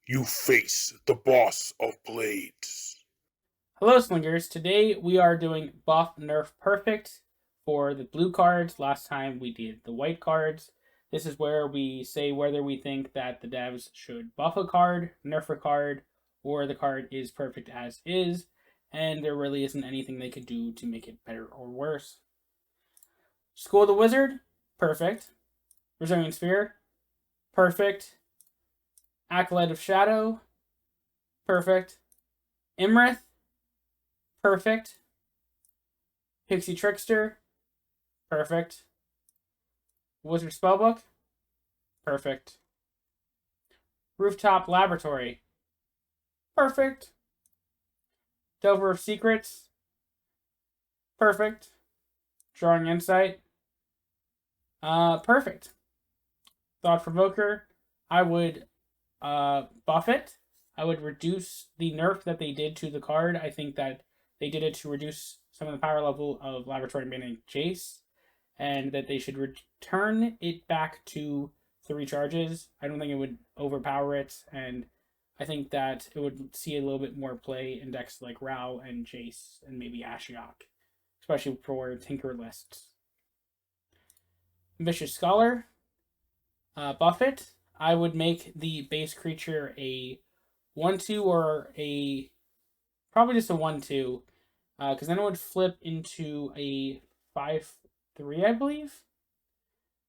You face the boss of blades. Hello, Slingers. Today we are doing buff nerf perfect for the blue cards. Last time we did the white cards. This is where we say whether we think that the devs should buff a card, nerf a card, or the card is perfect as is, and there really isn't anything they could do to make it better or worse. School of the Wizard, perfect. Resilient Sphere, perfect. Acolyte of Shadow, perfect. Imrith, perfect. Pixie Trickster, perfect. Wizard Spellbook, perfect. Rooftop Laboratory, perfect. Delver of Secrets, perfect. Drawing Insight, perfect. Thought Provoker, I would buff it. I would reduce the nerf that they did to the card. I think that they did it to reduce some of the power level of Laboratory Banning Jace, and that they should return it back to 3 charges. I don't think it would overpower it, and I think that it would see a little bit more play in decks like Rao and Jace and maybe Ashiok, especially for Tinker lists. Vicious Scholar, buff it. I would make the base creature a 1/2 or a probably just a 1/2, because then it would flip into a 5/3, I believe.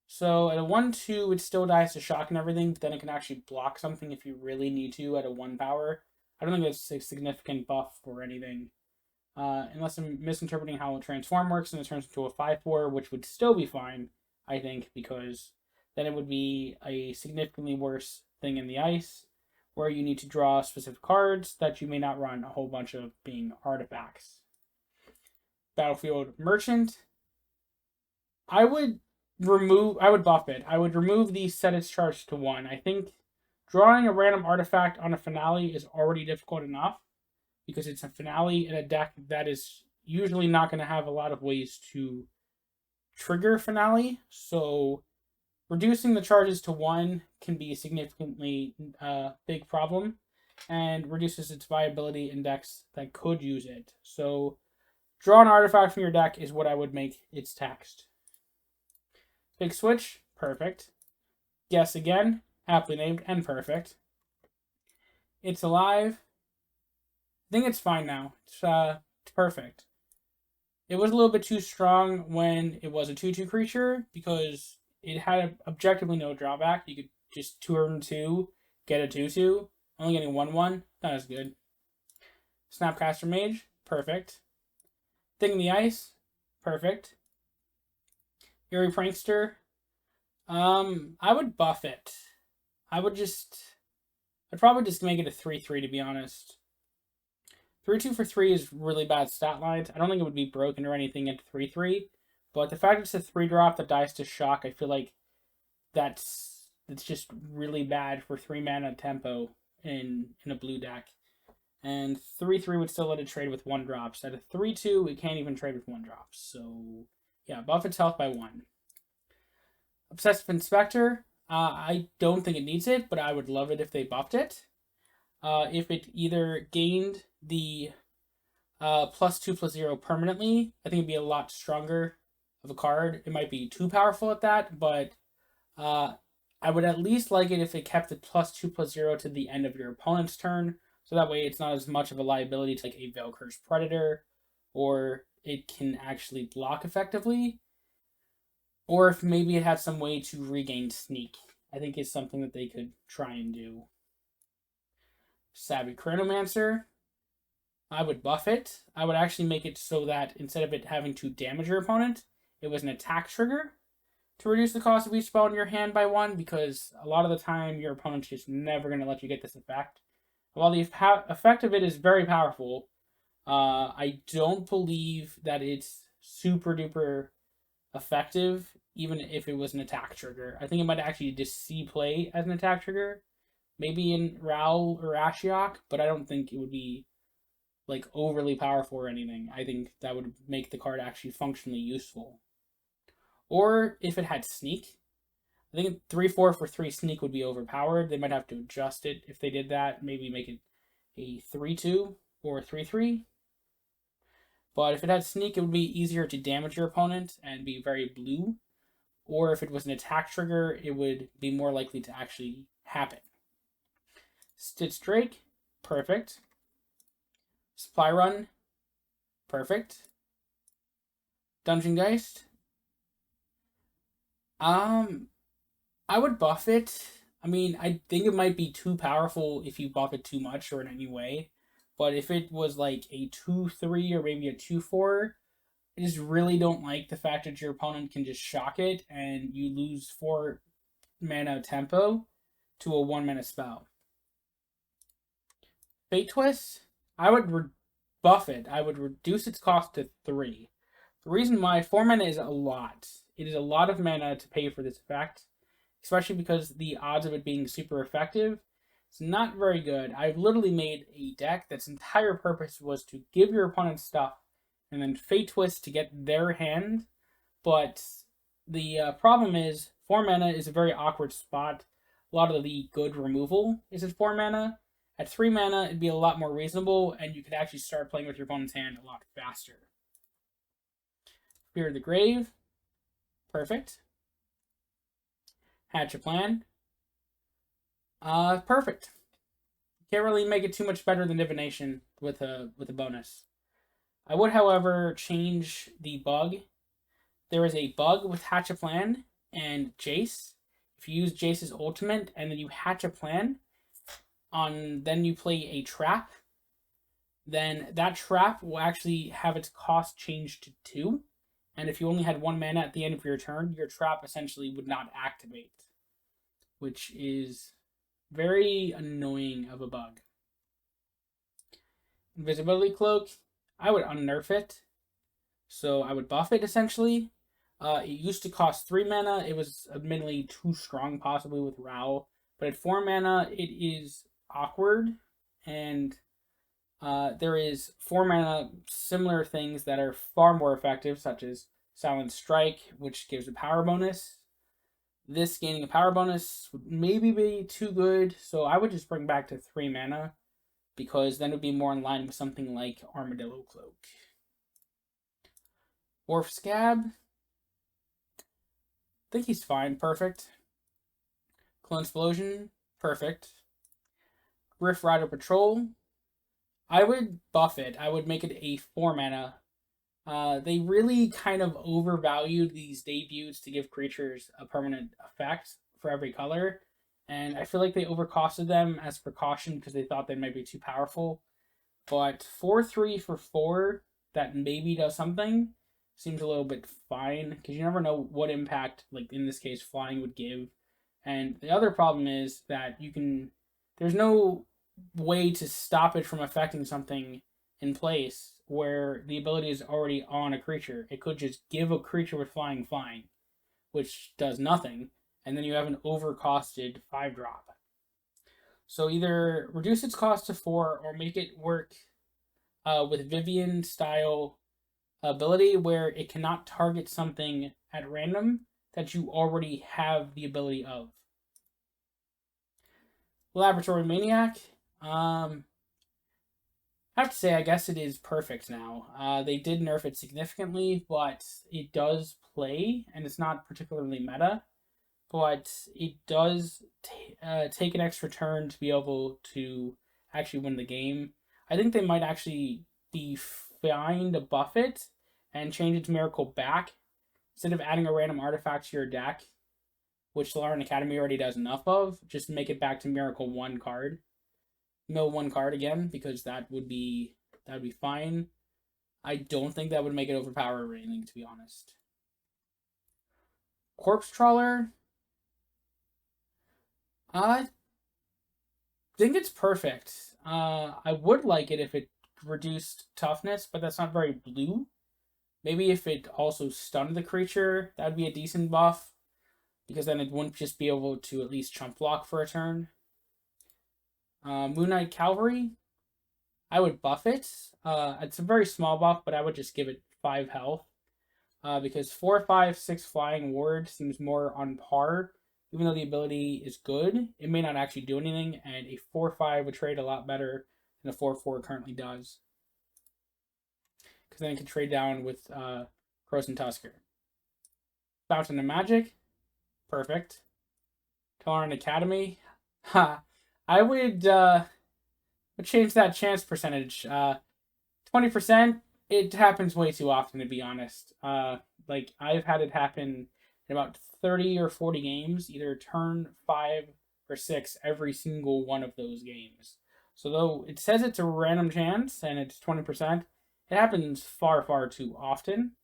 So at a 1/2, it still dies to shock and everything, but then it can actually block something if you really need to at a 1 power. I don't think it's a significant buff or anything, unless I'm misinterpreting how Transform works and it turns into a 5/4, which would still be fine, I think, because then it would be a significantly worse thing in the ice, where you need to draw specific cards that you may not run a whole bunch of being artifacts. Battlefield Merchant, I would buff it. I would remove the set its charge to 1. I think drawing a random artifact on a finale is already difficult enough, because it's a finale in a deck that is usually not going to have a lot of ways to trigger finale, so reducing the charges to 1 can be a significantly big problem, and reduces its viability in decks that could use it. So draw an artifact from your deck is what I would make its text. Big Switch, perfect. Guess Again, aptly named and perfect. It's Alive, I think it's fine now. It's perfect. It was a little bit too strong when it was a 2/2 creature, because it had objectively no drawback. You could just turn 2, get a 2/2. Only getting 1/1, not as good. Snapcaster Mage, perfect. Thing in the Ice, perfect. Eerie Prankster, I would buff it. I'd probably just make it a 3/3, to be honest. 3/2 for 3 is really bad stat lines. I don't think it would be broken or anything at 3/3, but the fact it's a 3-drop that dies to shock, I feel like that's just really bad for 3 mana tempo in a blue deck. And 3/3 would still let it trade with 1-drops. At a 3/2, it can't even trade with 1-drops. So yeah, buff its health by 1. Obsessive Inspector, I don't think it needs it, but I would love it if they buffed it. If it either gained the +2/+0 permanently, I think it'd be a lot stronger of a card. It might be too powerful at that, but I would at least like it if it kept the +2/+0 to the end of your opponent's turn, so that way it's not as much of a liability to like a Veilcursed Predator, or it can actually block effectively, or if maybe it had some way to regain Sneak. I think it's something that they could try and do. Savvy Chronomancer, I would buff it. I would actually make it so that instead of it having to damage your opponent, it was an attack trigger to reduce the cost of each spell in your hand by 1, because a lot of the time your opponent's just never going to let you get this effect. While the effect of it is very powerful, I don't believe that it's super duper effective, even if it was an attack trigger. I think it might actually just see play as an attack trigger, maybe in Raoul or Ashiok, but I don't think it would be like overly powerful or anything. I think that would make the card actually functionally useful. Or if it had Sneak, I think 3/4 for 3 sneak would be overpowered. They might have to adjust it if they did that. Maybe make it a 3/2 or a 3/3. But if it had sneak, it would be easier to damage your opponent and be very blue. Or if it was an attack trigger, it would be more likely to actually happen. Stitch Drake, perfect. Supply Run, perfect. Dungeon Geist. I would buff it. I mean, I think it might be too powerful if you buff it too much or in any way. But if it was like a 2/3 or maybe a 2/4, I just really don't like the fact that your opponent can just shock it and you lose 4 mana tempo to a 1 mana spell. Fate Twist, I would buff it. I would reduce its cost to 3. The reason why 4 mana is a lot. It is a lot of mana to pay for this effect, especially because the odds of it being super effective is not very good. I've literally made a deck that's entire purpose was to give your opponent stuff and then Fate Twist to get their hand, but the problem is 4 mana is a very awkward spot. A lot of the good removal is at 4 mana. At 3 mana, it'd be a lot more reasonable, and you could actually start playing with your opponent's hand a lot faster. Fear of the Grave, perfect. Hatch a Plan, perfect. Can't really make it too much better than Divination with a bonus. I would, however, change the bug. There is a bug with Hatch a Plan and Jace. If you use Jace's ultimate and then you hatch a plan, then you play a trap, then that trap will actually have its cost changed to 2. And if you only had 1 mana at the end of your turn, your trap essentially would not activate, which is very annoying of a bug. Invisibility Cloak, I would unnerf it. So I would buff it essentially. It used to cost 3 mana. It was admittedly too strong possibly with Rao. But at 4 mana, it is awkward. And there is 4 mana similar things that are far more effective, such as Silent Strike, which gives a power bonus. This gaining a power bonus would maybe be too good. So I would just bring back to 3 mana, because then it would be more in line with something like Armadillo Cloak. Orf Scab, I think he's fine, perfect. Clone Explosion, perfect. Griff Rider Patrol, I would buff it. I would make it a 4 mana. They really kind of overvalued these debuts to give creatures a permanent effect for every color. And I feel like they overcosted them as precaution because they thought they might be too powerful. But 4/3 for 4 that maybe does something seems a little bit fine, because you never know what impact, like in this case, flying would give. And the other problem is that there's no way to stop it from affecting something in place where the ability is already on a creature. It could just give a creature with flying fine, which does nothing, and then you have an overcosted 5-drop. So either reduce its cost to 4 or make it work with Vivian style ability where it cannot target something at random that you already have the ability of. Laboratory Maniac. I have to say, I guess it is perfect now. They did nerf it significantly, but it does play, and it's not particularly meta. But it does take an extra turn to be able to actually win the game. I think they might actually be fine to buff it and change it to Miracle back instead of adding a random artifact to your deck, which Lauren Academy already does enough of. Just make it back to Miracle 1 card. Mill 1 card again, because that would be fine. I don't think that would make it overpowered or anything, to be honest. Corpse Trawler, I think it's perfect. I would like it if it reduced toughness, but that's not very blue. Maybe if it also stunned the creature, that would be a decent buff, because then it wouldn't just be able to at least chump block for a turn. Moon Knight Cavalry, I would buff it. It's a very small buff, but I would just give it 5 health. Because 4, 5, 6 flying ward seems more on par even though the ability is good, it may not actually do anything, and a 4/5 would trade a lot better than a 4/4 currently does. Because then it can trade down with Crows and Tusker. Fountain of Magic, perfect. Thorne Academy, ha. I would change that chance percentage. 20%, it happens way too often, to be honest. Like, I've had it happen in about 30 or 40 games, either turn 5 or 6 every single one of those games. So though it says it's a random chance and it's 20%, it happens far, far too often.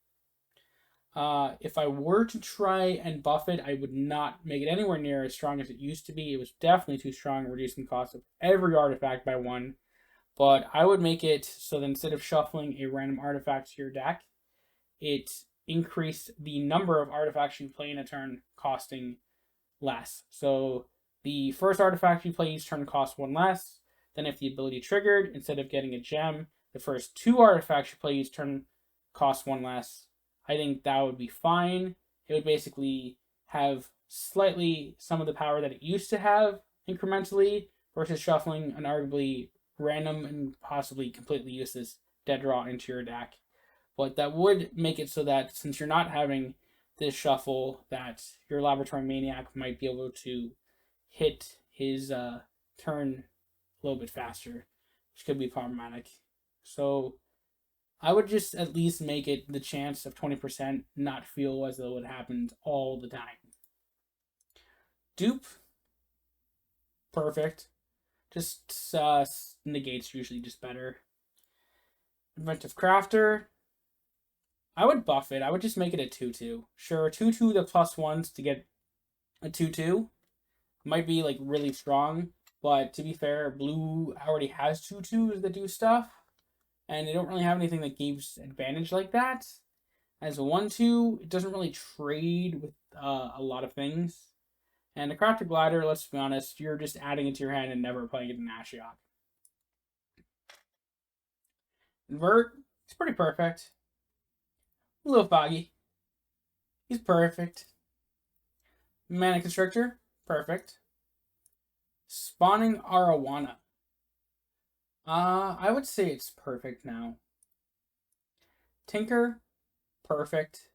If I were to try and buff it, I would not make it anywhere near as strong as it used to be. It was definitely too strong, reducing the cost of every artifact by 1. But I would make it so that instead of shuffling a random artifact to your deck, it increased the number of artifacts you play in a turn costing less. So the first artifact you play each turn costs 1 less. Then if the ability triggered, instead of getting a gem, the first 2 artifacts you play each turn cost 1 less. I think that would be fine. It would basically have slightly some of the power that it used to have incrementally versus shuffling an arguably random and possibly completely useless dead draw into your deck. But that would make it so that since you're not having this shuffle, that your Laboratory Maniac might be able to hit his turn a little bit faster, which could be problematic. So I would just at least make it the chance of 20% not feel as though it happens all the time. Dupe, perfect. Just negates usually just better. Inventive Crafter, I would buff it. I would just make it a 2/2. Sure, 2/2 the +1s to get a 2/2 might be like really strong, but to be fair, blue already has 2/2s that do stuff, and they don't really have anything that gives advantage like that. As a 1/2, it doesn't really trade with a lot of things. And the Crafter Glider, let's be honest, you're just adding it to your hand and never playing it in Ashiok. Invert, it's pretty perfect. A little foggy. He's perfect. Mana Constrictor, perfect. Spawning Arowana. I would say it's perfect now. Tinker, perfect.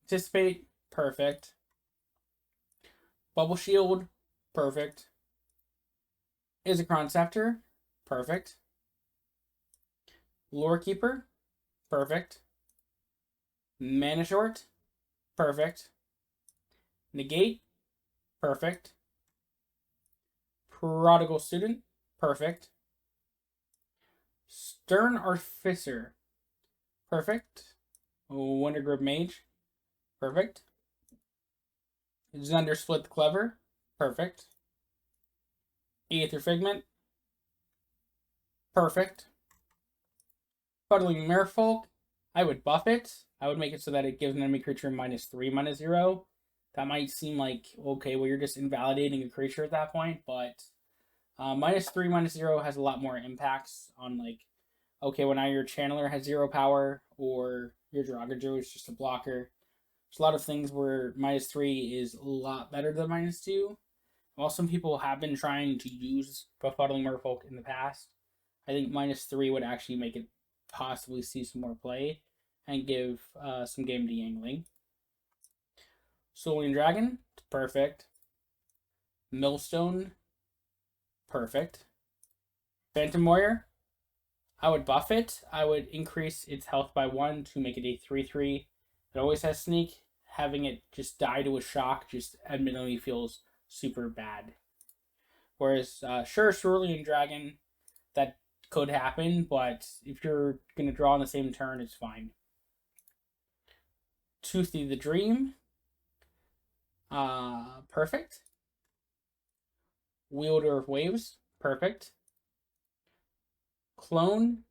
Anticipate, perfect. Bubble Shield, perfect. Isochron Scepter, perfect. Lore Keeper, perfect. Mana Short, perfect. Negate, perfect. Prodigal Student, perfect. Stern Artificer, perfect. Wondergrip Mage, perfect. Xander Split the Clever, perfect. Aether Figment, perfect. Fuddling Merfolk, I would buff it. I would make it so that it gives an enemy creature -3/-0. That might seem like, okay, well, you're just invalidating a creature at that point, but -3/-0 has a lot more impacts on, like, okay, well, now your Channeler has 0 power, or your Dragajo is just a blocker. There's a lot of things where -3 is a lot better than -2. While some people have been trying to use Befuddling Merfolk in the past, I think -3 would actually make it possibly see some more play and give some game de-angling. Cerulean Dragon, perfect. Millstone, perfect. Phantom Warrior, I would buff it. I would increase its health by 1 to make it a 3/3. It always has sneak. Having it just die to a shock just admittedly feels super bad. Whereas, sure, Cerulean Dragon, that could happen, but if you're going to draw on the same turn, it's fine. Toothy the Dream, perfect. Wielder of Waves, perfect. Clone,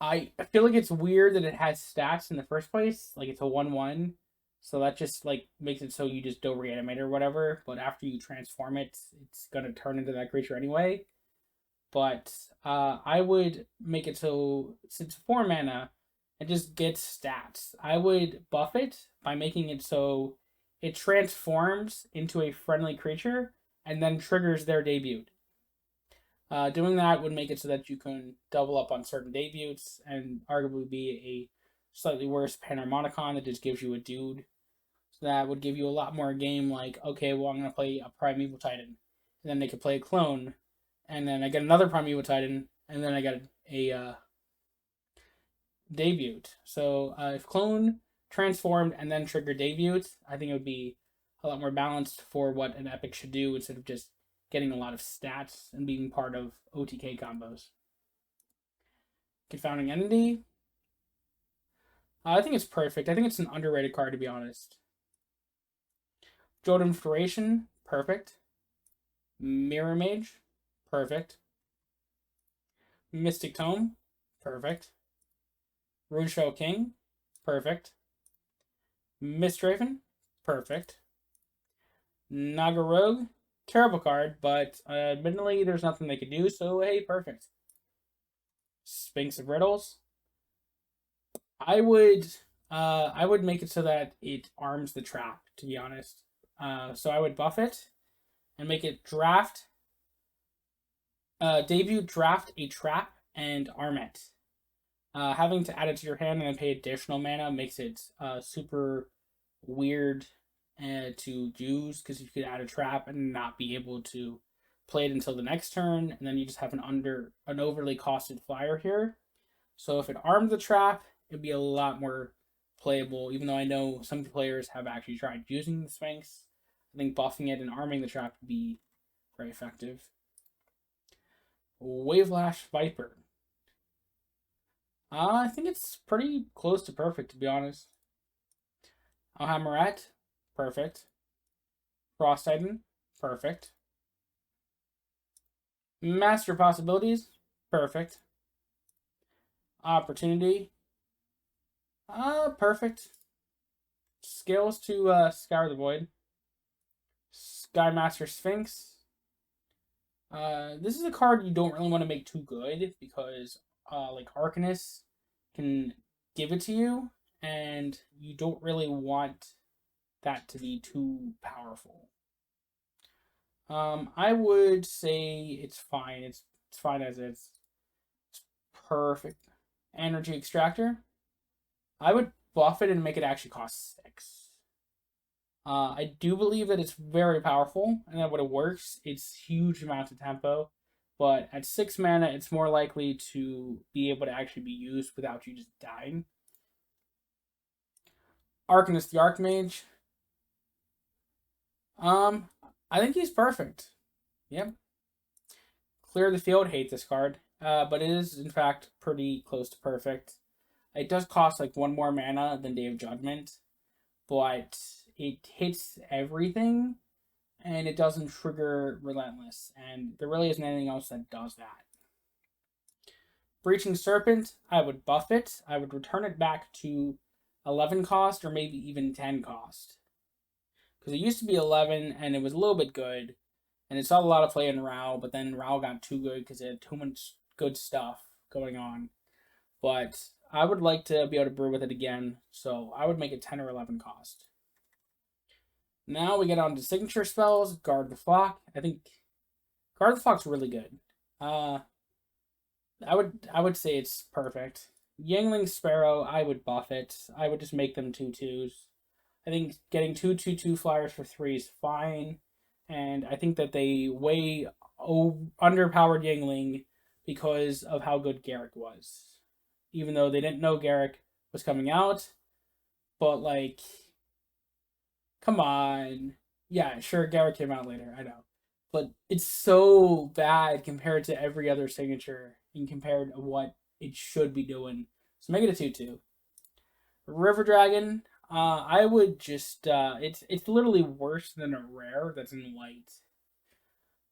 I feel like it's weird that it has stats in the first place. Like, it's a 1/1, so that just, like, makes it so you just don't reanimate or whatever. But after you transform it, it's gonna turn into that creature anyway. But I would make it so, since 4 mana, it just gets stats. I would buff it by making it so it transforms into a friendly creature and then triggers their debut. Doing that would make it so that you can double up on certain debuts and arguably be a slightly worse Panharmonicon that just gives you a dude. So that would give you a lot more game like, okay, well, I'm going to play a Primeval Titan. And then they could play a clone. And then I get another Primeval Titan. And then I got a debut. So if clone transformed and then triggered debut, I think it would be a lot more balanced for what an epic should do instead of just getting a lot of stats and being part of OTK combos. Confounding Entity. I think it's perfect. I think it's an underrated card, to be honest. Jeweled Inspiration, perfect. Mirror Mage, perfect. Mystic Tome, perfect. Runeshell King, perfect. Mistraven, perfect. Naga Rogue, terrible card, but admittedly there's nothing they could do, so hey, perfect. Sphinx of Riddles. I would make it so that it arms the trap, to be honest. So I would buff it and make it draft, debut, draft a trap, and arm it. Having to add it to your hand and then pay additional mana makes it super weird to use, because you could add a trap and not be able to play it until the next turn, and then you just have an overly costed flyer here. So if it armed the trap, it'd be a lot more playable, even though I know some players have actually tried using the Sphinx. I think buffing it and arming the trap would be very effective. Wavelash Viper. I think it's pretty close to perfect, to be honest. Alhammaret, perfect. Frost Titan, perfect. Master Possibilities, perfect. Opportunity, perfect. Skills to Scour the Void. Skymaster Sphinx. This is a card you don't really want to make too good, because like Arcanist can give it to you, and you don't really want that to be too powerful. I would say it's fine. It's fine as is. It's perfect. Energy Extractor. I would buff it and make it actually cost 6. I do believe that it's very powerful, and that when it works, it's huge amounts of tempo. But at 6 mana, it's more likely to be able to actually be used without you just dying. Arcanist the Archmage. I think he's perfect. Yep. Clear the Field, hate this card. But it is, in fact, pretty close to perfect. It does cost like 1 more mana than Day of Judgment, but it hits everything, and it doesn't trigger Relentless, and there really isn't anything else that does that. Breaching Serpent, I would buff it. I would return it back to 11 cost, or maybe even 10 cost. Because it used to be 11, and it was a little bit good, and it saw a lot of play in Rao, but then Rao got too good because it had too much good stuff going on. But I would like to be able to brew with it again, so I would make it 10 or 11 cost. Now we get on to signature spells. Guard the Flock. I think Guard the Flock's really good. I would say it's perfect. Yangling Sparrow, I would buff it. I would just make them 2/2s. I think getting 2/2/2 flyers for 3 is fine, and I think that they way underpowered Yangling because of how good Garruk was. Even though they didn't know Garruk was coming out, but like, come on. Yeah, sure, Garruk came out later, I know. But it's so bad compared to every other signature and compared to what it should be doing. So make it a 2/2. River Dragon, I would just, it's literally worse than a rare that's in white.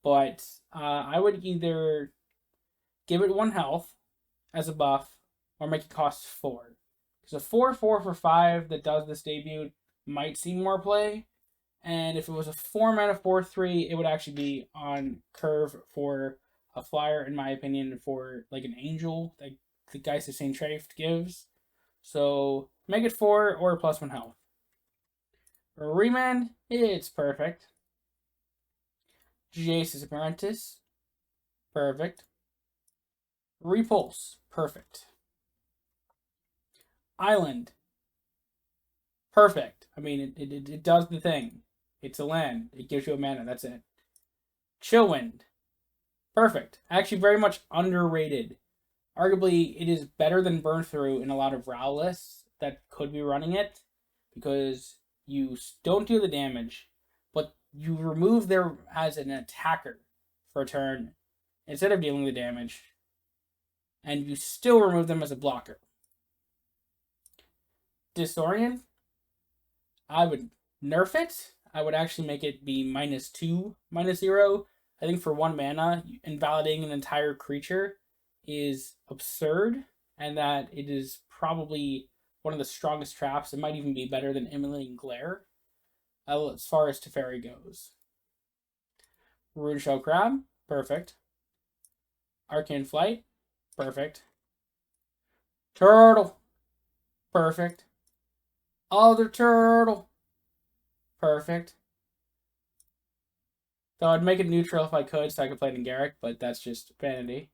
But I would either give it 1 health as a buff, or make it cost 4. Because a 4/4 for 5 that does this debut might see more play. And if it was a 4 mana 4/3, it would actually be on curve for a flyer, in my opinion, for like an angel that the Geist of St. Traft gives. So make it 4 or +1 health. Remand, it's perfect. Jace's Apprentice, perfect. Repulse, perfect. Island, perfect. I mean, it does the thing. It's a land. It gives you a mana. That's it. Chillwind, perfect. Actually, very much underrated. Arguably, it is better than Burn Through in a lot of RAL lists that could be running it, because you don't do the damage, but you remove their as an attacker for a turn instead of dealing the damage, and you still remove them as a blocker. Disorient, I would nerf it. I would actually make it be -2, -0. I think for 1 mana, invalidating an entire creature is absurd, and that it is probably one of the strongest traps. It might even be better than Emulating Glare as far as Teferi goes. Rune Shell Crab, perfect. Arcane Flight, perfect. Turtle, perfect. Other turtle, perfect. Though I'd make it neutral if I could, so I could play it in Garruk, but that's just vanity.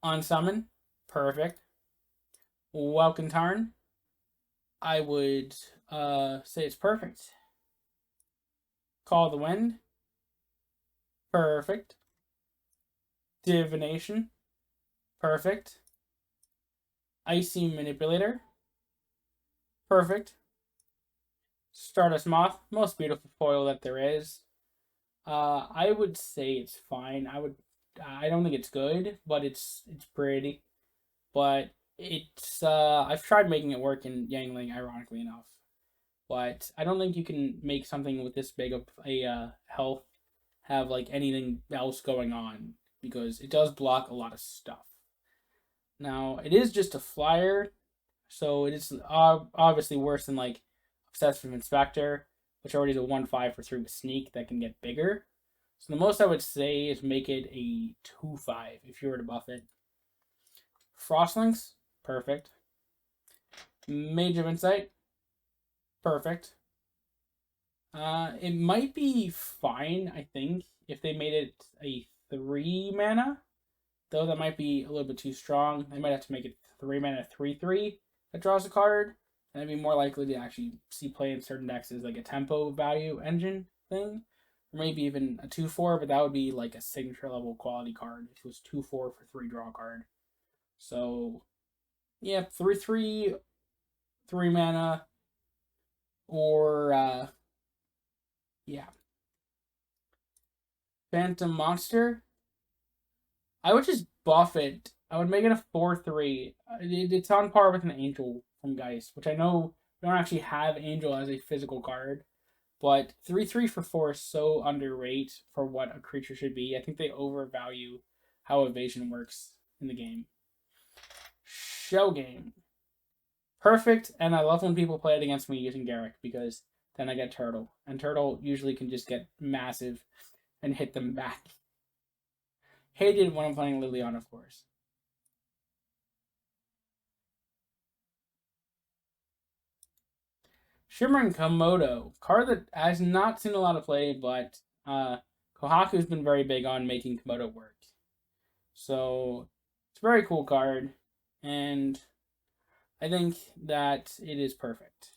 Unsummon, perfect. Welkentarn, I would say it's perfect. Call the Wind, perfect. Divination, perfect. Icy Manipulator, perfect. Stardust Moth, most beautiful foil that there is. I would say it's fine. I don't think it's good, but it's pretty. But it's I've tried making it work in Yangling, ironically enough. But I don't think you can make something with this big of a health have like anything else going on, because it does block a lot of stuff. Now, it is just a flyer, so it is obviously worse than like Obsessive Inspector, which already is a 1/5 for 3 with Sneak that can get bigger. So the most I would say is make it a 2/5 if you were to buff it. Frostlinks, perfect. Mage of Insight, perfect. It might be fine, I think, if they made it a 3 mana, though that might be a little bit too strong. They might have to make it 3 mana 3/3 that draws a card, and I'd be more likely to actually see play in certain decks as like a tempo value engine thing, or maybe even a 2/4, but that would be like a signature level quality card if it was 2/4 for 3 draw card. So yeah, 3/3, 3 mana, or yeah. Phantom Monster, I would just buff it. I would make it a 4/3. It's on par with an Angel from Geist, which I know we don't actually have Angel as a physical card, but 3/3 for 4 is so underrated for what a creature should be. I think they overvalue how evasion works in the game. Shell Game, perfect, and I love when people play it against me using Garruk, because then I get Turtle, and Turtle usually can just get massive and hit them back. Hated when I'm playing Liliana, of course. Shimmering Komodo, card that has not seen a lot of play, but Kohaku's been very big on making Komodo work. So it's a very cool card, and I think that it is perfect.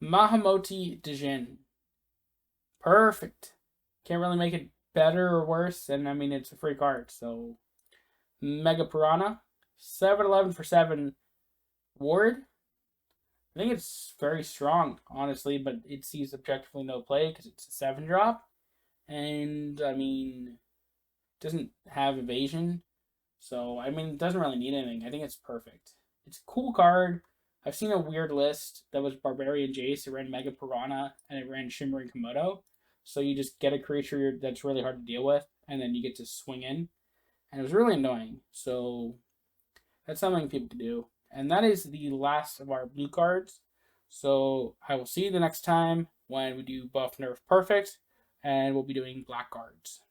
Mahamoti Djinn, perfect. Can't really make it better or worse, and I mean, it's a free card, so Mega Piranha, 7/11 for 7 ward. I think it's very strong, honestly, but it sees objectively no play because it's a 7-drop, and I mean, it doesn't have evasion, so I mean, it doesn't really need anything. I think it's perfect. It's a cool card. I've seen a weird list that was Barbarian Jace. It ran Mega Piranha and it ran Shimmering Komodo. So you just get a creature that's really hard to deal with, and then you get to swing in. And it was really annoying. So that's something people could do. And that is the last of our blue cards. So I will see you the next time when we do buff nerf perfect, and we'll be doing black cards.